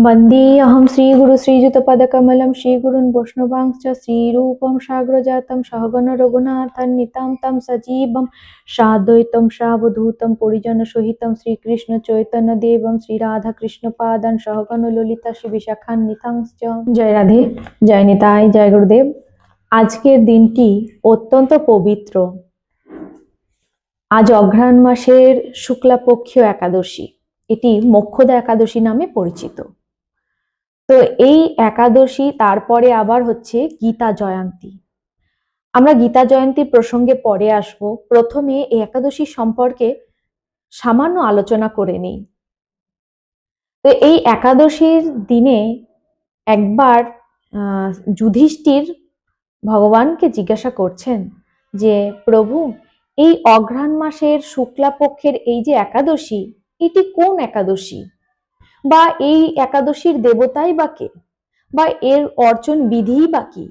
वन्देऽहं श्रीगुरु श्रीयुतपदकमलं श्रीगुरून् वैष्णवांश्च श्रीरूपं साग्रजातं सहगण रघुनाथान्वितं तं सजीवं साद्वैतं सावधूतं परिजनसहितं श्रीकृष्ण चैतन्यदेवं श्रीराधाकृष्णपादान् सहगण ललिता श्रीविशाखान्वितांश्च। जय राधे, जय निताई, जय गुरुदेव। আজকের দিনটি অত্যন্ত পবিত্র। আজ অঘ্রাণ মাসের শুক্লাপক্ষীয় একাদশী, এটি মোক্ষদা একাদশী নামে পরিচিত। তো এই একাদশী তারপরে আবার হচ্ছে গীতা জয়ন্তী। আমরা গীতা জয়ন্তীর প্রসঙ্গে পরে আসব। প্রথমে এই একাদশী সম্পর্কে সামান্য আলোচনা করে নিই। তো এই একাদশীর দিনে একবার যুধিষ্ঠির ভগবানকে জিজ্ঞাসা করছেন যে প্রভু, এই অঘ্রাণ মাসের শুক্লাপক্ষের এই যে একাদশী, এটি কোন একাদশী, বা এই একাদশীর দেবতাই বা কে, বা এর অর্চন বিধি বা কি,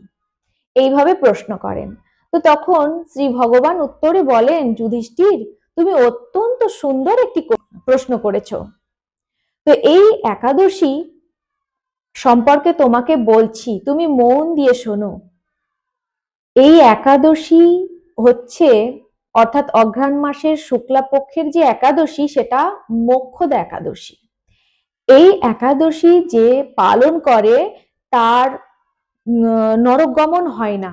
এইভাবে প্রশ্ন করেন। তো তখন শ্রী ভগবান উত্তরে বলেন, যুধিষ্ঠির, তুমি অত্যন্ত সুন্দর একটি প্রশ্ন করেছো। তো এই একাদশী সম্পর্কে তোমাকে বলছি, তুমি মন দিয়ে শোনো। এই একাদশী হচ্ছে, অর্থাৎ অঘ্রাণ মাসের শুক্লাপক্ষের যে একাদশী, সেটা মোক্ষদা একাদশী। এই একাদশী যে পালন করে তার নরকগমন হয় না,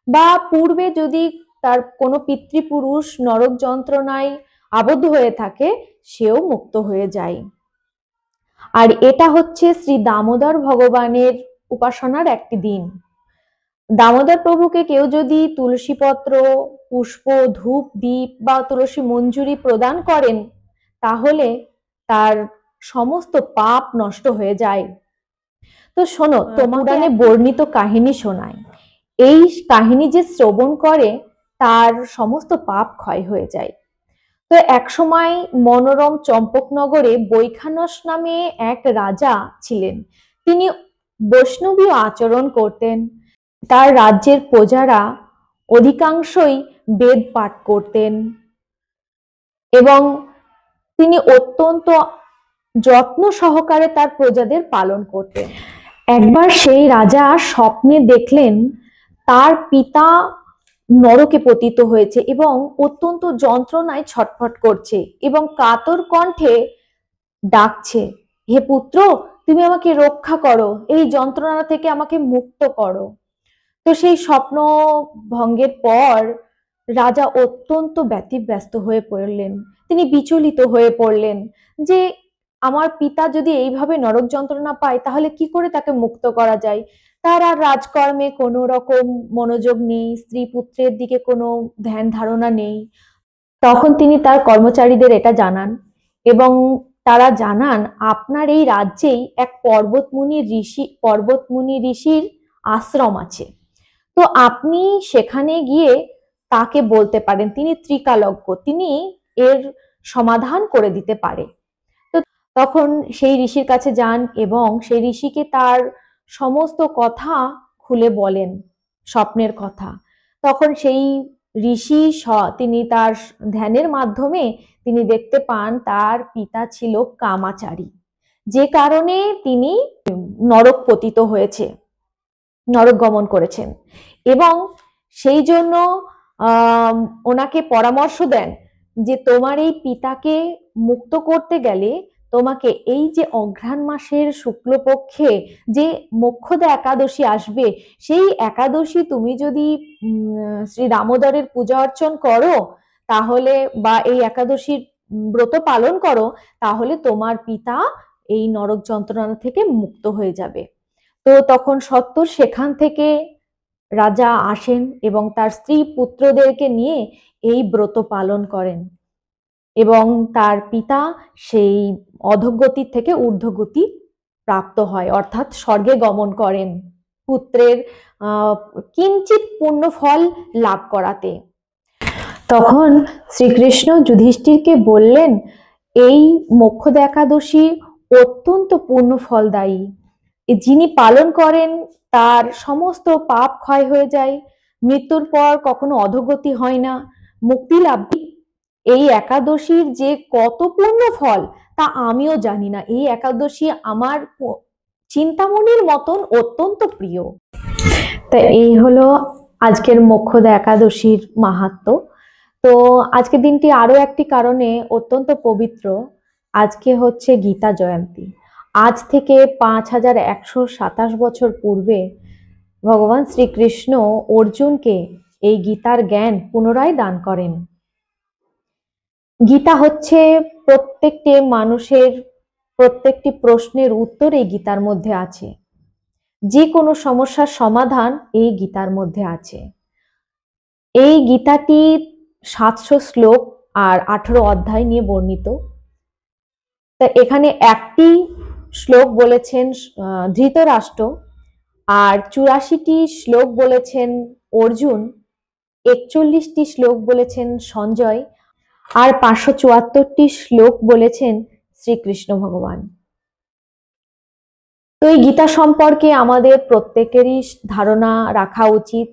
বা পূর্বে যদি তার কোনো পিতৃপুরুষ নরক যন্ত্রণায় আবদ্ধ হয়ে থাকে, সেও মুক্ত হয়ে যায়। আর এটা হচ্ছে শ্রী দামোদর ভগবানের উপাসনার একটি দিন। দামোদর প্রভুকে কেউ যদি তুলসী পত্র, পুষ্প, ধূপ, দীপ বা তুলসী মঞ্জুরি প্রদান করেন, তাহলে তার সমস্ত পাপ নষ্ট হয়ে যায়। তো শোনো, তোমাকে বর্ণিত কাহিনী শোনায়। এই কাহিনী যে শ্রবণ করে তার সমস্ত পাপ ক্ষয় হয়ে যায়। তো একসময় মনোরম চম্পকনগরে বৈখানস নামে এক রাজা ছিলেন। তিনি বৈষ্ণবীয় আচরণ করতেন। তার রাজ্যের প্রজারা অধিকাংশই বেদ পাঠ করতেন এবং তিনি অত্যন্ত যত্ন সহকারে তার প্রজাদের পালন করতেন। একবার সেই রাজা স্বপ্নে দেখলেন তার পিতা নরকে পতিত হয়েছে এবং অত্যন্ত যন্ত্রণায় ছটফট করছে এবং কাতর কণ্ঠে ডাকছে, হে পুত্র, তুমি আমাকে রক্ষা করো, এই যন্ত্রণা থেকে আমাকে মুক্ত করো। তো সেই স্বপ্ন ভঙ্গের পর রাজা অত্যন্ত ব্যতিব্যস্ত হয়ে পড়লেন। তিনি বিচলিত হয়ে পড়লেন যে আমার পিতা যদি এইভাবে নরক যন্ত্রণা পায়, তাহলে কি করে তাকে মুক্ত করা যায়। তার আর রাজকর্মে কোনো রকম মনোযোগ নেই, স্ত্রী পুত্রের দিকে কোনো ধ্যান ধারণা নেই। তখন তিনি তার কর্মচারীদের এটা জানান এবং তারা জানান, আপনার এই রাজ্যেই এক পর্বতমুনি ঋষির আশ্রম আছে। তো আপনি সেখানে গিয়ে তাকে বলতে পারেন, তিনি ত্রিকালজ্ঞ, তিনি এর সমাধান করে দিতে পারে। তো তখন সেই ঋষির কাছে যান এবং সেই ঋষিকে তার সমস্ত কথা খুলে বলেন, স্বপ্নের কথা। তখন সেই ঋষি তিনি তার ধ্যানের মাধ্যমে তিনি দেখতে পান তার পিতা ছিল কামাচারী, যে কারণে তিনি নরক পতিত হয়েছে, নরক গমন করেছেন। এবং সেই জন্য ওনাকে পরামর্শ দেন যে তোমার এই পিতাকে মুক্ত করতে গেলে তোমাকে এই যে অঘ্রাণ মাসের শুক্লপক্ষে যে মোক্ষদা একাদশী আসবে, সেই একাদশী তুমি যদি শ্রী দামোদরের পূজা অর্চন করো, তাহলে বা এই একাদশীর ব্রত পালন করো, তাহলে তোমার পিতা এই নরক যন্ত্রণা থেকে মুক্ত হয়ে যাবে। তো তখন সত্বর সেখান থেকে রাজা আসেন এবং তার স্ত্রী পুত্রদেরকে নিয়ে এই ব্রত পালন করেন এবং তার পিতা সেই অধোগতি থেকে ঊর্ধ্বগতি প্রাপ্ত হয়, অর্থাৎ স্বর্গে গমন করেন পুত্রের কিঞ্চিত পুণ্যফল লাভ করাতে। তখন শ্রীকৃষ্ণ যুধিষ্ঠিরকে বললেন, এই মোক্ষদা একাদশী অত্যন্ত পুণ্যফলদায়ী। যিনি পালন করেন তার সমস্ত পাপ ক্ষয় হয়ে যায়, মৃত্যুর পর কখনো অধোগতি হয় না, মুক্তি লাভ। এই একাদশীর যে কত পূর্ণ ফল তা আমিও জানি না। এই একাদশী আমার চিন্তামণির মতন অত্যন্ত প্রিয়। তা এই হলো আজকের মোক্ষদা একাদশীর মাহাত্ম্য। তো আজকের দিনটি আরো একটি কারণে অত্যন্ত পবিত্র। আজকে হচ্ছে গীতা জয়ন্তী। আজ থেকে 5127 বছর পূর্বে ভগবান শ্রীকৃষ্ণ অর্জুনকে এই গীতার জ্ঞান পুনরায় দান করেন। গীতা হচ্ছে প্রত্যেকটি মানুষের প্রত্যেকটি প্রশ্নের উত্তর এই গীতার মধ্যে আছে। যে কোনো সমস্যার সমাধান এই গীতার মধ্যে আছে। এই গীতাটি 700 শ্লোক আর 18 অধ্যায় নিয়ে বর্ণিত। তা এখানে একটি শ্লোক বলেছেন ধৃতরাষ্ট্র, আর 84টি শ্লোক বলেছেন অর্জুন, 41টি শ্লোক বলেছেন সঞ্জয়, আর 574টি শ্লোক বলেছেন শ্রীকৃষ্ণ ভগবান। তো এই গীতা সম্পর্কে আমাদের প্রত্যেকেরই ধারণা রাখা উচিত।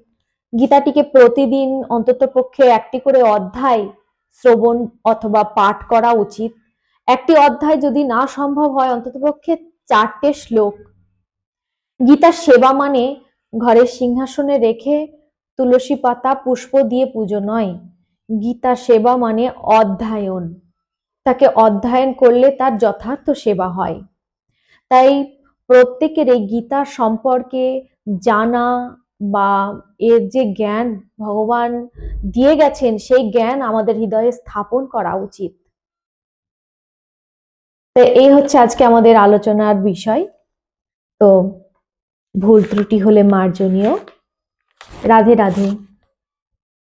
গীতাটিকে প্রতিদিন অন্ততপক্ষে একটি করে অধ্যায় শ্রবণ অথবা পাঠ করা উচিত। একটি অধ্যায় যদি না সম্ভব হয়, অন্ততপক্ষে 4টে শ্লোক। গীতার সেবা মানে ঘরের সিংহাসনে রেখে তুলসী পাতা পুষ্প দিয়ে পুজো নয়। গীতা সেবা মানে অধ্যয়ন। তাকে অধ্যয়ন করলে তার যথার্থ সেবা হয়। তাই প্রত্যেকের এই গীতা সম্পর্কে জানা বা এর যে জ্ঞান ভগবান দিয়ে গেছেন, সেই জ্ঞান আমাদের হৃদয়ে স্থাপন করা উচিত। তো এই হচ্ছে আজকে আমাদের আলোচনার বিষয়। তো ভুল ত্রুটি হলে মার্জনীয়। রাধে রাধে।